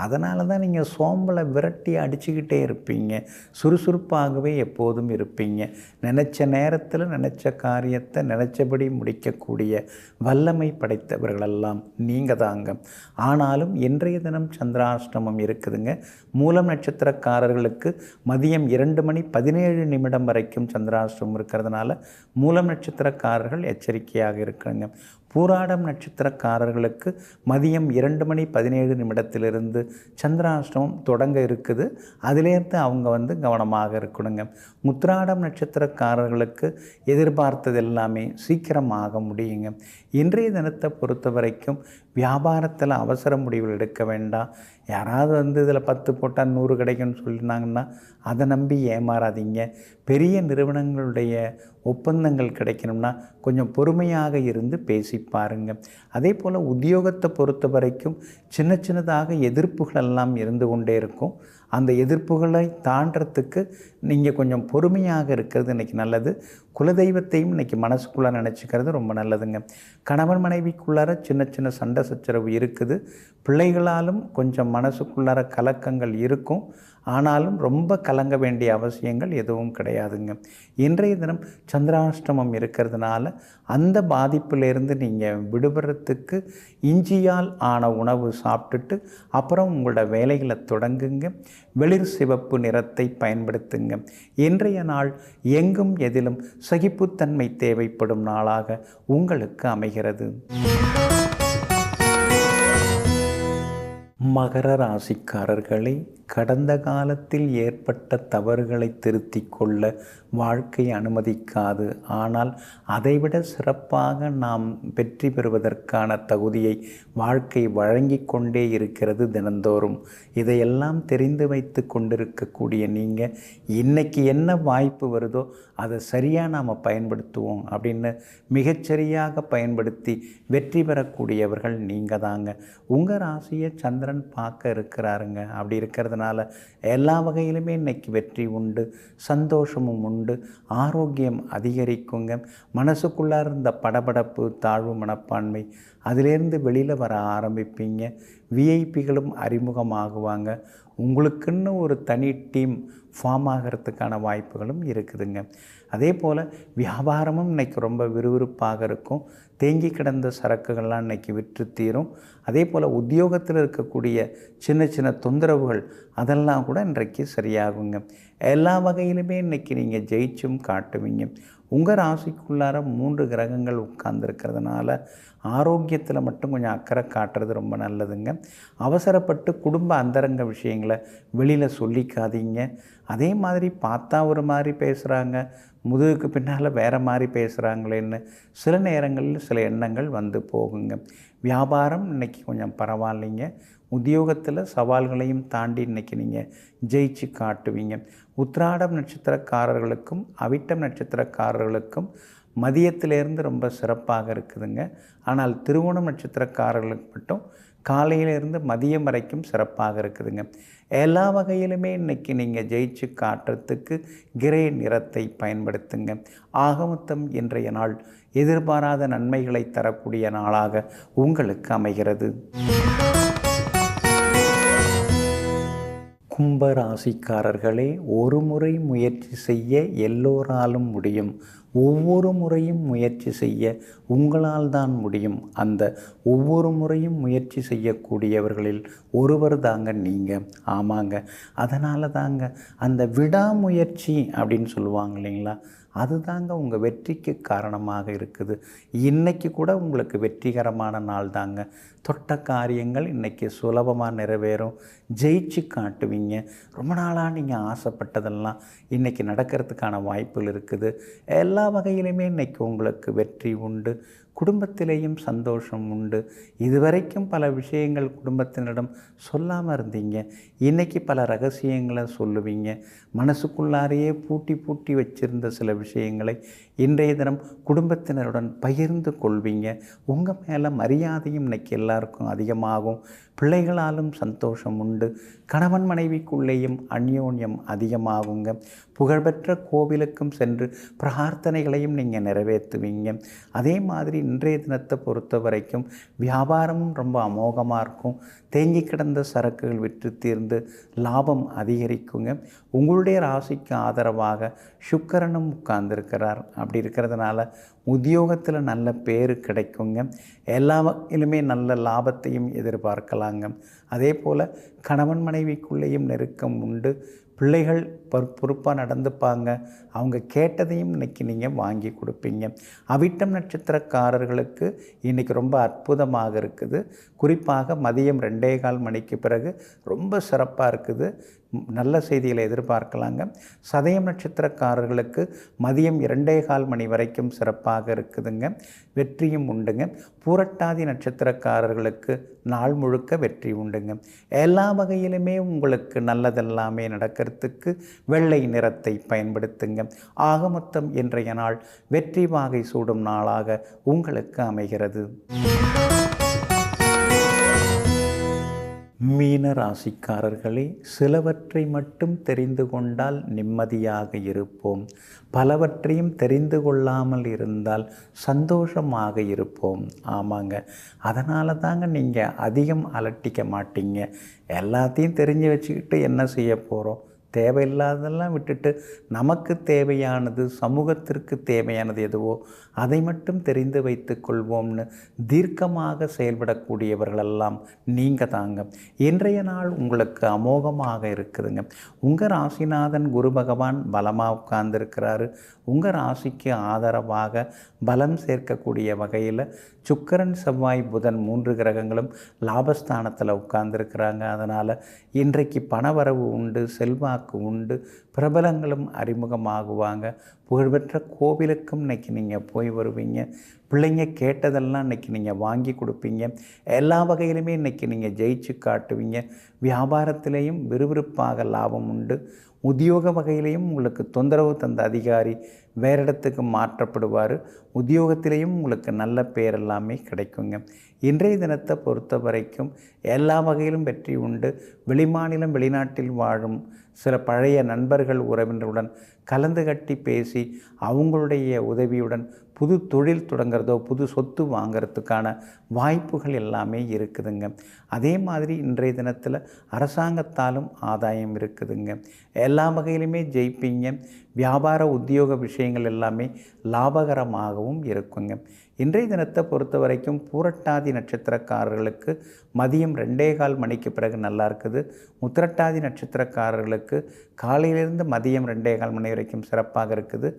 அதனால தான் நீங்கள் சோம்பலை விரட்டி அடிச்சுக்கிட்டே இருப்பீங்க. சுறுசுறுப்பாகவே எப்போதும் இருப்பீங்க. நினச்ச நேரத்தில் நினச்ச காரியத்தை நினச்சபடி முடிக்கக்கூடிய வல்லமை படைத்தவர்களெல்லாம் நீங்கள் தாங்க. ஆனாலும் இன்றைய தினம் சந்திராஷ்டமம் இருக்குதுங்க. மூலம் நட்சத்திரக்காரர்களுக்கு மதியம் 2:17 வரைக்கும் சந்திராஷ்டமம் இருக்கிறதுனால மூலம் நட்சத்திரக்காரர்கள் எச்சரிக்கையாக இருக்கிறாங்க. பூராடம் நட்சத்திரக்காரர்களுக்கு மதியம் 2:17 சந்திராஷ்டமம் தொடங்க இருக்குது. அதிலேருந்து அவங்க கவனமாக இருக்கணுங்க. முத்திராடம் நட்சத்திரக்காரர்களுக்கு எதிர்பார்த்தது எல்லாமே சீக்கிரமாக முடியுங்க. இன்றைய தினத்தை பொறுத்த வரைக்கும் வியாபாரத்தில் அவசர முடிவுகள் எடுக்க வேண்டாம். யாராவது இதில் 10 போட்டால் 100 கிடைக்கும்னு சொல்லினாங்கன்னா அதை நம்பி ஏமாறாதீங்க. பெரிய நிறுவனங்களுடைய ஒப்பந்தங்கள் கிடைக்கணும்னா கொஞ்சம் பொறுமையாக இருந்து பேசி பாருங்கள். அதே போல் உத்தியோகத்தை பொறுத்த வரைக்கும் சின்ன சின்னதாக எதிர்ப்புகள் எல்லாம் இருந்து கொண்டே இருக்கும். அந்த எதிர்ப்புகளை தாண்டறதுக்கு நீங்கள் கொஞ்சம் பொறுமையாக இருக்கிறது இன்றைக்கி நல்லது. குலதெய்வத்தையும் இன்றைக்கி மனசுக்குள்ளே நினச்சிக்கிறது ரொம்ப நல்லதுங்க. கணவன் மனைவிக்குள்ளார சின்ன சின்ன சண்டை சச்சரவு இருக்குது. பிள்ளைகளாலும் கொஞ்சம் மனசுக்குள்ளார கலக்கங்கள் இருக்கும். ஆனாலும் ரொம்ப கலங்க வேண்டிய அவசியங்கள் எதுவும் கிடையாதுங்க. இன்றைய தினம் சந்திராஷ்டமம் இருக்கிறதுனால அந்த பாதிப்பிலேருந்து நீங்கள் விடுபடுறதுக்கு இஞ்சியால் ஆன உணவு சாப்பிட்டுட்டு அப்புறம் உங்களோட வேலைகளை தொடங்குங்க. வெளிர் சிவப்பு நிறத்தை பயன்படுத்துங்க. இன்றைய நாள் எங்கும் எதிலும் சகிப்புத்தன்மை தேவைப்படும் நாளாக உங்களுக்கு அமைகிறது. மகர ராசிக்காரர்களை, கடந்த காலத்தில் ஏற்பட்ட தவறுகளை திருத்திக் கொள்ள வாழ்க்கை அனுமதிக்காது. ஆனால் அதைவிட சிறப்பாக நாம் வெற்றி பெறுவதற்கான தகுதியை வாழ்க்கை வழங்கி கொண்டே இருக்கிறது தினந்தோறும். இதையெல்லாம் தெரிந்து வைத்து கொண்டிருக்கக்கூடிய நீங்கள் இன்றைக்கி என்ன வாய்ப்பு வருதோ அதை சரியாக நாம் பயன்படுத்துவோம் அப்படின்னு மிகச்சரியாக பயன்படுத்தி வெற்றி பெறக்கூடியவர்கள் நீங்கள் தாங்க. உங்கள் ராசியை சந்திரன் பார்க்க இருக்கிறாருங்க. அப்படி இருக்கிறதுனால எல்லா வகையிலுமே இன்றைக்கி வெற்றி உண்டு, சந்தோஷமும் உண்டு, ஆரோக்கியம் அதிகரிக்குங்க. மனசுக்குள்ளே இருந்த படபடப்பு, தாழ்வு மனப்பான்மை அதிலேருந்து வெளியில் வர ஆரம்பிப்பீங்க. விஐபிகளும் அறிமுகமாகுவாங்க. உங்களுக்குன்னு ஒரு தனி டீம் ஃபார்ம் ஆகிறதுக்கான வாய்ப்புகளும் இருக்குதுங்க. அதே போல் வியாபாரமும் இன்றைக்கி ரொம்ப விறுவிறுப்பாக இருக்கும். தேங்கி கிடந்த சரக்குகள்லாம் இன்றைக்கி விற்று தீரும். அதே போல் உத்தியோகத்தில் இருக்கக்கூடிய சின்ன சின்ன தொந்தரவுகள் அதெல்லாம் கூட இன்றைக்கு சரியாகுங்க. எல்லா வகையிலுமே இன்றைக்கி நீங்கள் ஜெயிச்சும் காட்டுவீங்க. உங்கள் ராசிக்குள்ளார 3 கிரகங்கள் உட்கார்ந்துருக்கிறதுனால ஆரோக்கியத்தில் மட்டும் கொஞ்சம் அக்கறை காட்டுறது ரொம்ப நல்லதுங்க. அவசரப்பட்டு குடும்ப அந்தரங்க விஷயங்களை வெளியில் சொல்லிக்காதீங்க. அதே மாதிரி பார்த்தா ஒரு மாதிரி பேசுகிறாங்க, முதுகுக்கு பின்னால் வேறு மாதிரி பேசுகிறாங்களேன்னு சில நேரங்களில் சில எண்ணங்கள் வந்து போகுங்க. வியாபாரம் இன்றைக்கி கொஞ்சம் பரவாயில்லைங்க. உத்தியோகத்தில் சவால்களையும் தாண்டி இன்றைக்கி நீங்கள் ஜெயிச்சு காட்டுவீங்க. உத்திராடம் நட்சத்திரக்காரர்களுக்கும் அவிட்டம் நட்சத்திரக்காரர்களுக்கும் மதியத்திலேருந்து ரொம்ப சிறப்பாக இருக்குதுங்க. ஆனால் திருவோணம் நட்சத்திரக்காரர்களுக்கு மட்டும் காலையிலேருந்து மதியம் வரைக்கும் சிறப்பாக இருக்குதுங்க. எல்லா வகையிலுமே இன்றைக்கி நீங்கள் ஜெயிச்சு காட்டுறதுக்கு கிரே நிறத்தை பயன்படுத்துங்க. ஆகமொத்தம் இன்றைய நாள் எதிர்பாராத நன்மைகளை தரக்கூடிய நாளாக உங்களுக்கு அமைகிறது. கும்ப ராசிக்காரர்களே, ஒரு முறை முயற்சி செய்ய எல்லோராலும் முடியும். ஒவ்வொரு முறையும் முயற்சி செய்ய உங்களால் தான் முடியும். அந்த ஒவ்வொரு முறையும் முயற்சி செய்யக்கூடியவர்களில் ஒருவர் தாங்க நீங்கள். ஆமாங்க. அதனால தாங்க அந்த விடாமுயற்சி அப்படின்னு சொல்லுவாங்க இல்லைங்களா, அதுதாங்க உங்கள் வெற்றிக்கு காரணமாக இருக்குது. இன்றைக்கி கூட உங்களுக்கு வெற்றிகரமான நாள் தாங்க. தொட்ட காரியங்கள் இன்றைக்கி சுலபமாக நிறைவேறும். ஜெயிச்சு காட்டுவீங்க. ரொம்ப நாளாக நீங்கள் ஆசைப்பட்டதெல்லாம் இன்றைக்கி நடக்கிறதுக்கான வாய்ப்புகள் இருக்குது. எல்லா வகையிலுமே இன்றைக்கி உங்களுக்கு வெற்றி உண்டு. குடும்பத்திலேயும் சந்தோஷம் உண்டு. இதுவரைக்கும் பல விஷயங்கள் குடும்பத்தினரிடம் சொல்லாமல் இருந்தீங்க. இன்றைக்கி பல ரகசியங்களை சொல்லுவீங்க. மனசுக்குள்ளாரையே பூட்டி பூட்டி வச்சிருந்த சில விஷயங்களை இன்றைய தினம் குடும்பத்தினருடன் பகிர்ந்து கொள்வீங்க. உங்கள் மேலே மரியாதையும் இன்றைக்கி எல்லாருக்கும் அதிகமாகும். பிள்ளைகளாலும் சந்தோஷம் உண்டு. கணவன் மனைவிக்குள்ளேயும் அந்யோன்யம் அதிகமாகுங்க. புகழ்பெற்ற கோவிலுக்கும் சென்று பிரார்த்தனைகளையும் நீங்கள் நிறைவேற்றுவீங்க. அதே மாதிரி இன்றைய தினத்தை பொறுத்த வரைக்கும் வியாபாரமும் ரொம்ப அமோகமாக இருக்கும். தேங்கி கிடந்த சரக்குகள் விற்று தீர்ந்து லாபம் அதிகரிக்குங்க. உங்களுடைய ராசிக்கு ஆதரவாக சுக்கிரனும் உட்கார்ந்துருக்கிறார். அப்படி இருக்கிறதுனால உத்தியோகத்தில் நல்ல பேர் கிடைக்குங்க. எல்லா வகையிலுமே நல்ல லாபத்தையும் எதிர்பார்க்கலாங்க. அதே போல் கணவன் மனைவிக்குள்ளேயும் நெருக்கம் உண்டு. பிள்ளைகள் பொறுப்பாக நடந்துப்பாங்க. அவங்க கேட்டதையும் இன்றைக்கி நீங்கள் வாங்கி கொடுப்பீங்க. அவிட்டம் நட்சத்திரக்காரர்களுக்கு இன்றைக்கி ரொம்ப அற்புதமாக இருக்குது. குறிப்பாக மதியம் 2:15 மணிக்கு பிறகு ரொம்ப சிறப்பாக இருக்குது. நல்ல செய்திகளை எதிர்பார்க்கலாங்க. சதயம் நட்சத்திரக்காரர்களுக்கு மதியம் 2:15 மணி வரைக்கும் சிறப்பாக இருக்குதுங்க. வெற்றியும் உண்டுங்க. பூரட்டாதி நட்சத்திரக்காரர்களுக்கு நாள் முழுக்க வெற்றி உண்டுங்க. எல்லா வகையிலுமே உங்களுக்கு நல்லதெல்லாமே நடக்கிறதுக்கு வெள்ளை நிறத்தை பயன்படுத்துங்க. ஆக மொத்தம் இன்றைய நாள் வெற்றி வாகை சூடும் நாளாக உங்களுக்கு அமைகிறது. மீன ராசிக்காரர்களே, சிலவற்றை மட்டும் தெரிந்து கொண்டால் நிம்மதியாக இருப்போம். பலவற்றையும் தெரிந்து கொள்ளாமல் இருந்தால் சந்தோஷமாக இருப்போம். ஆமாங்க. அதனால தாங்க நீங்கள் அதிகம் அலட்டிக்க மாட்டீங்க. எல்லாத்தையும் தெரிஞ்சு வச்சுக்கிட்டு என்ன செய்ய போகிறோம்? தேவையில்லாததெல்லாம் விட்டுட்டு நமக்கு தேவையானது, சமூகத்திற்கு தேவையானது எதுவோ அதை மட்டும் தெரிந்து வைத்து கொள்வோம்னு தீர்க்கமாக செயல்படக்கூடியவர்களெல்லாம் நீங்கள் தாங்க. இன்றைய நாள் உங்களுக்கு அமோகமாக இருக்குதுங்க. உங்கள் ராசிநாதன் குரு பகவான் பலமாக உட்கார்ந்துருக்கிறாரு. உங்கள் ராசிக்கு ஆதரவாக பலம் சேர்க்கக்கூடிய வகையில் சுக்கிரன் செவ்வாய் புதன் 3 கிரகங்களும் லாபஸ்தானத்தில் உட்கார்ந்துருக்கிறாங்க. அதனால் இன்றைக்கு பணவரவு உண்டு, செல்வாக்கு உண்டு, பிரபலங்களும் அறிமுகமாகுவாங்க. புகழ்பெற்ற கோவிலுக்கும் இன்றைக்கி நீங்கள் போய் வருவீங்க. பிள்ளைங்க கேட்டதெல்லாம் இன்றைக்கி நீங்கள் வாங்கி கொடுப்பீங்க. எல்லா வகையிலுமே இன்றைக்கி நீங்கள் ஜெயிச்சு காட்டுவீங்க. வியாபாரத்திலேயும் விறுவிறுப்பாக லாபம் உண்டு. உத்தியோக வகையிலையும் உங்களுக்கு தொந்தரவு தந்த அதிகாரி வேறு இடத்துக்கு மாற்றப்படுவார். உத்தியோகத்திலையும் உங்களுக்கு நல்ல பேர் எல்லாமே கிடைக்குங்க. இன்றைய தினத்தை பொறுத்த வரைக்கும் எல்லா வகையிலும் வெற்றி உண்டு. வெளிமாநிலம் வெளிநாட்டில் வாழும் சில பழைய நண்பர்கள் உறவினருடன் கலந்து கட்டி பேசி அவங்களுடைய உதவியுடன் புது தொழில் தொடங்கிறதோ புது சொத்து வாங்கிறதுக்கான வாய்ப்புகள் எல்லாமே இருக்குதுங்க. அதே மாதிரி இன்றைய தினத்தில் அரசாங்கத்தாலும் ஆதாயம் இருக்குதுங்க. எல்லா வகையிலுமே ஜெயிப்பீங்க. வியாபார உத்தியோக விஷயங்கள் எல்லாமே லாபகரமாகவும் இருக்குங்க. இன்றைய தினத்தை பொறுத்த வரைக்கும் பூரட்டாதி நட்சத்திரக்காரர்களுக்கு மதியம் 2:15 மணிக்கு பிறகு நல்லா இருக்குது. உத்திரட்டாதி நட்சத்திரக்காரர்களுக்கு காலையிலிருந்து மதியம் 2:15 மணி வரைக்கும் சிறப்பாக இருக்குது.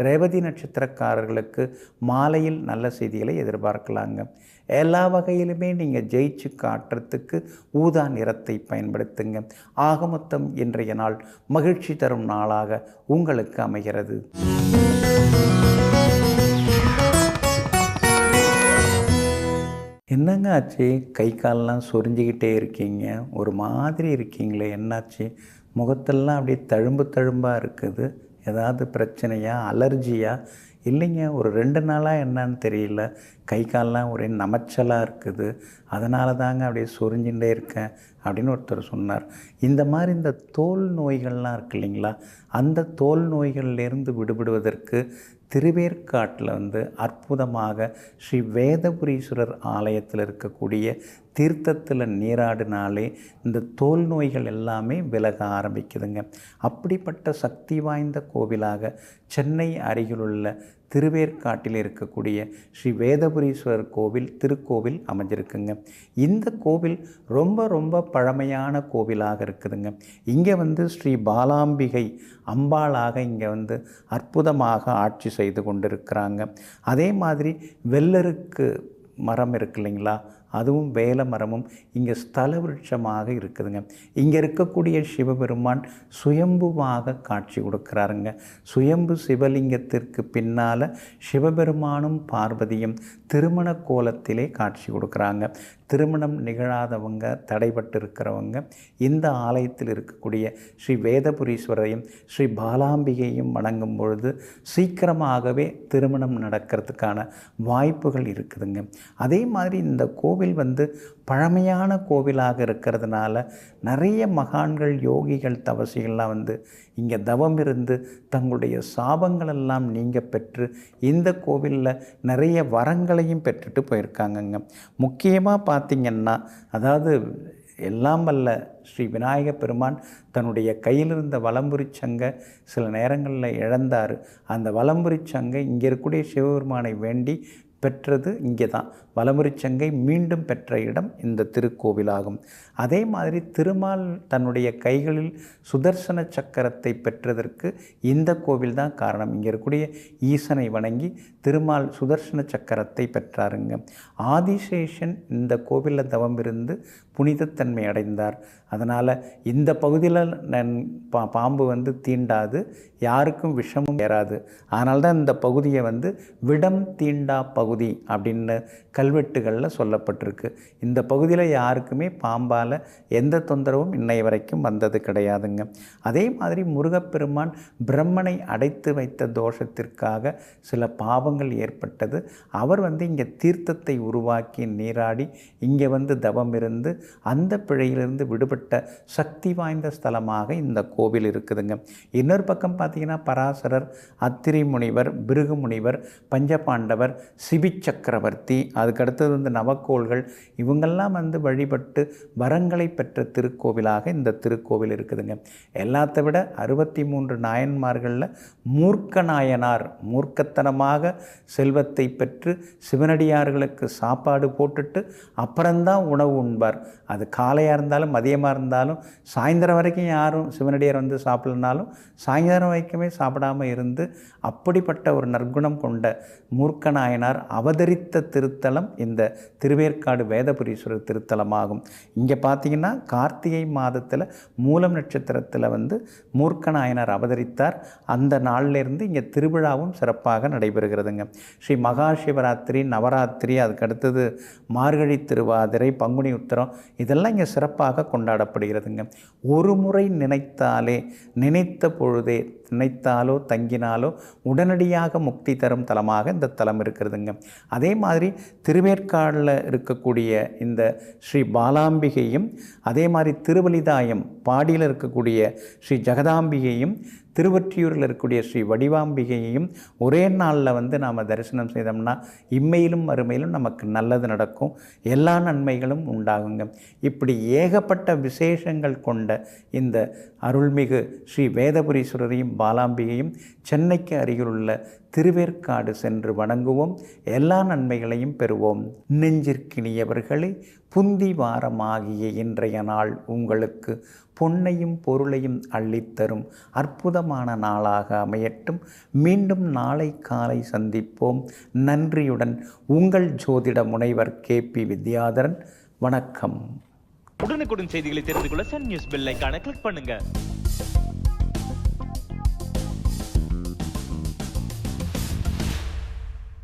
ரேவதி நட்சத்திரக்காரர்களுக்கு மாலையில் நல்ல செய்திகளை எதிர்பார்க்கலாங்க. எல்லா வகையிலுமே நீங்கள் ஜெயிச்சு காட்டுறதுக்கு ஊதா நிறத்தை பயன்படுத்துங்க. ஆக மொத்தம் இன்றைய நாள் மகிழ்ச்சி தரும் நாளாக உங்களுக்கு அமைகிறது. என்னங்க ஆச்சு? கை காலெலாம் சொரிஞ்சிக்கிட்டே இருக்கீங்க. ஒரு மாதிரி இருக்கீங்களே, என்னாச்சு? முகத்தெல்லாம் அப்படியே தழும்பு தழும்பாக இருக்குது. ஏதாவது பிரச்சனையா, அலர்ஜியா? இல்லைங்க, ஒரு 2 நாளாக என்னன்னு தெரியல, கை காலெலாம் ஒரே நமைச்சலாக இருக்குது. அதனால தாங்க அப்படியே சொரிஞ்சுட்டே இருக்கேன் அப்படின்னு ஒருத்தர் சொன்னார். இந்த மாதிரி இந்த தோல் நோய்கள்லாம் இருக்கு இல்லைங்களா, அந்த தோல் நோய்கள்லேருந்து விடுபடுவதற்கு திருவேற்காட்டில் வந்து அற்புதமாக ஸ்ரீ வேதபுரீஸ்வரர் ஆலயத்தில் இருக்கக்கூடிய தீர்த்தத்தில் நீராடினாலே இந்த தோல் நோய்கள் எல்லாமே விலக ஆரம்பிக்குதுங்க. அப்படிப்பட்ட சக்தி வாய்ந்த கோவிலாக சென்னை அருகிலுள்ள திருவேற்காட்டில் இருக்கக்கூடிய ஸ்ரீ வேதபுரீஸ்வரர் திருக்கோவில் அமைஞ்சிருக்குங்க. இந்த கோவில் ரொம்ப ரொம்ப பழமையான கோவிலாக இருக்குதுங்க. இங்கே வந்து ஸ்ரீ பாலாம்பிகை அம்பாளாக இங்கே வந்து அற்புதமாக ஆட்சி செய்து கொண்டிருக்கிறாங்க. அதே மாதிரி வெள்ளருக்கு மரம் இருக்கு இல்லைங்களா, அதுவும் வேல மரமும் இங்கே ஸ்தல விருட்சமாக இருக்குதுங்க. இங்கே இருக்கக்கூடிய சிவபெருமான் சுயம்புவாக காட்சி கொடுக்குறாருங்க. சுயம்பு சிவலிங்கத்திற்கு பின்னால் சிவபெருமானும் பார்வதியும் திருமண கோலத்திலே காட்சி கொடுக்குறாங்க. திருமணம் நிகழாதவங்க, தடைபட்டு இருக்கிறவங்க இந்த ஆலயத்தில் இருக்கக்கூடிய ஸ்ரீ வேதபுரீஸ்வரரையும் ஸ்ரீ பாலாம்பிகையும் வணங்கும் பொழுது சீக்கிரமாகவே திருமணம் நடக்கிறதுக்கான வாய்ப்புகள் இருக்குதுங்க. அதே மாதிரி இந்த கோவில் வந்து பழமையான கோவிலாக இருக்கிறதுனால நிறைய மகான்கள், யோகிகள், தவசிகள்லாம் வந்து இங்கே தவம் இருந்து தங்களுடைய சாபங்களெல்லாம் நீங்க பெற்று இந்த கோவிலில் நிறைய வரங்களையும் பெற்றுட்டு போயிருக்காங்கங்க. முக்கியமாக பார்த்திங்கன்னா, அதாவது எல்லாம் வல்ல ஸ்ரீ விநாயக பெருமான் தன்னுடைய கையில் இருந்த வலம்புரிச்சங்கை சில நேரங்களில் இழந்தார். அந்த வலம்புரிச்சங்கை இங்கே இருக்கக்கூடிய சிவபெருமானை வேண்டி பெற்றது இங்கே தான். வலமுறிச்சங்கை மீண்டும் பெற்ற இடம் இந்த திருக்கோவிலாகும். அதே மாதிரி திருமால் தன்னுடைய கைகளில் சுதர்சன சக்கரத்தை பெற்றதற்கு இந்த கோவில் தான் காரணம். இங்கே இருக்கக்கூடிய ஈசனை வணங்கி திருமால் சுதர்சன சக்கரத்தை பெற்றாருங்க. ஆதிசேஷன் இந்த கோவிலில் தவம் இருந்து புனிதத்தன்மை அடைந்தார். அதனால் இந்த பகுதியில் பாம்பு வந்து தீண்டாது, யாருக்கும் விஷமும் ஏறாது. அதனால தான் இந்த பகுதியை வந்து விடம் தீண்டா பகுதி அப்படின்னு கல்வெட்டுகளில் சொல்லப்பட்டிருக்கு. இந்த பகுதியில் யாருக்குமே பாம்பால் எந்த தொந்தரவும் இன்னை வரைக்கும் வந்தது கிடையாதுங்க. அதே மாதிரி முருகப்பெருமான் பிரம்மனை அடைத்து வைத்த தோஷத்திற்காக சில பாவங்கள் ஏற்பட்டது. அவர் வந்து இங்கே தீர்த்தத்தை உருவாக்கி நீராடி இங்கே வந்து தவம் இருந்து அந்த பிழையிலிருந்து விடுபட்ட சக்தி வாய்ந்த ஸ்தலமாக இந்த கோவில் இருக்குதுங்க. இன்னொரு பக்கம் பார்த்திங்கன்னா பராசரர், அத்திரி முனிவர், பிருகு முனிவர், பஞ்சபாண்டவர், சிபி சக்கரவர்த்தி, அதுக்கடுத்தது வந்து நவக்கோள்கள், இவங்கெல்லாம் வந்து வழிபட்டு வரங்களை பெற்ற திருக்கோவிலாக இந்த திருக்கோவில் இருக்குதுங்க. எல்லாத்தை விட 63 நாயன்மார்களில் மூர்க்க நாயனார் மூர்க்கத்தனமாக செல்வத்தை பெற்று சிவனடியார்களுக்கு சாப்பாடு போட்டுட்டு அப்புறம்தான் உணவு உண்பார். அது காலையாக இருந்தாலும் மதியமாக இருந்தாலும் சாயந்தரம் வரைக்கும் யாரும் சிவனடியார் வந்து சாப்பிடலனாலும் சாயந்தரம் வரைக்குமே சாப்பிடாமல் இருந்து அப்படிப்பட்ட ஒரு நற்குணம் கொண்ட மூர்க்க நாயனார் அவதரித்த திருத்தலம் இந்த திருவேற்காடு வேதபுரீஸ்வரர் திருத்தலமாகும். இங்கே பார்த்திங்கன்னா கார்த்திகை மாதத்தில் மூலம் நட்சத்திரத்தில் வந்து மூர்க்க நாயனார் அவதரித்தார். அந்த நாளிலிருந்து இங்கே திருவிழாவும் சிறப்பாக நடைபெறுகிறதுங்க. ஸ்ரீ மகா சிவராத்திரி, நவராத்திரி, அதுக்கடுத்தது மார்கழி திருவாதிரை, பங்குனி உத்திரம், இதெல்லாம் இங்கே சிறப்பாக கொண்டாடப்படுகிறதுங்க. ஒரு முறை நினைத்தாலே, நினைத்த பொழுதே, நினைத்தாலோ தங்கினாலோ உடனடியாக முக்தி தரும் தலமாக இந்த தலம் இருக்கிறதுங்க. அதே மாதிரி திருவேற்காடில் இருக்கக்கூடிய இந்த ஸ்ரீ பாலாம்பிகையும், அதே மாதிரி திருவலிதாயம் பாடியில் இருக்கக்கூடிய ஸ்ரீ ஜெகதாம்பிகையும், திருவொற்றியூரில் இருக்கக்கூடிய ஸ்ரீ வடிவாம்பிகையையும் ஒரே நாளில் வந்து நாம் தரிசனம் செய்தோம்னா இம்மையிலும் மறுமையிலும் நமக்கு நல்லது நடக்கும், எல்லா நன்மைகளும் உண்டாகுங்க. இப்படி ஏகப்பட்ட விசேஷங்கள் கொண்ட இந்த அருள்மிகு ஸ்ரீ வேதபுரீஸ்வரரையும் பாலாம்பிகையும் சென்னைக்கு அருகிலுள்ள திருவேற்காடு சென்று வணங்குவோம், எல்லா நன்மைகளையும் பெறுவோம். நெஞ்சிற்கினியவர்களே, புந்தி வாரமாகிய இன்றைய நாள் உங்களுக்கு பொன்னையும் பொருளையும் அள்ளித்தரும் அற்புதமான நாளாக அமையட்டும். மீண்டும் நாளை காலை சந்திப்போம். நன்றியுடன் உங்கள் ஜோதிட முனைவர் KP வித்யாதரன். வணக்கம். உடனுக்குடன் செய்திகளை தெரிந்து கொள்ள சன் நியூஸ் பெல் ஐகானை கிளிக் பண்ணுங்க.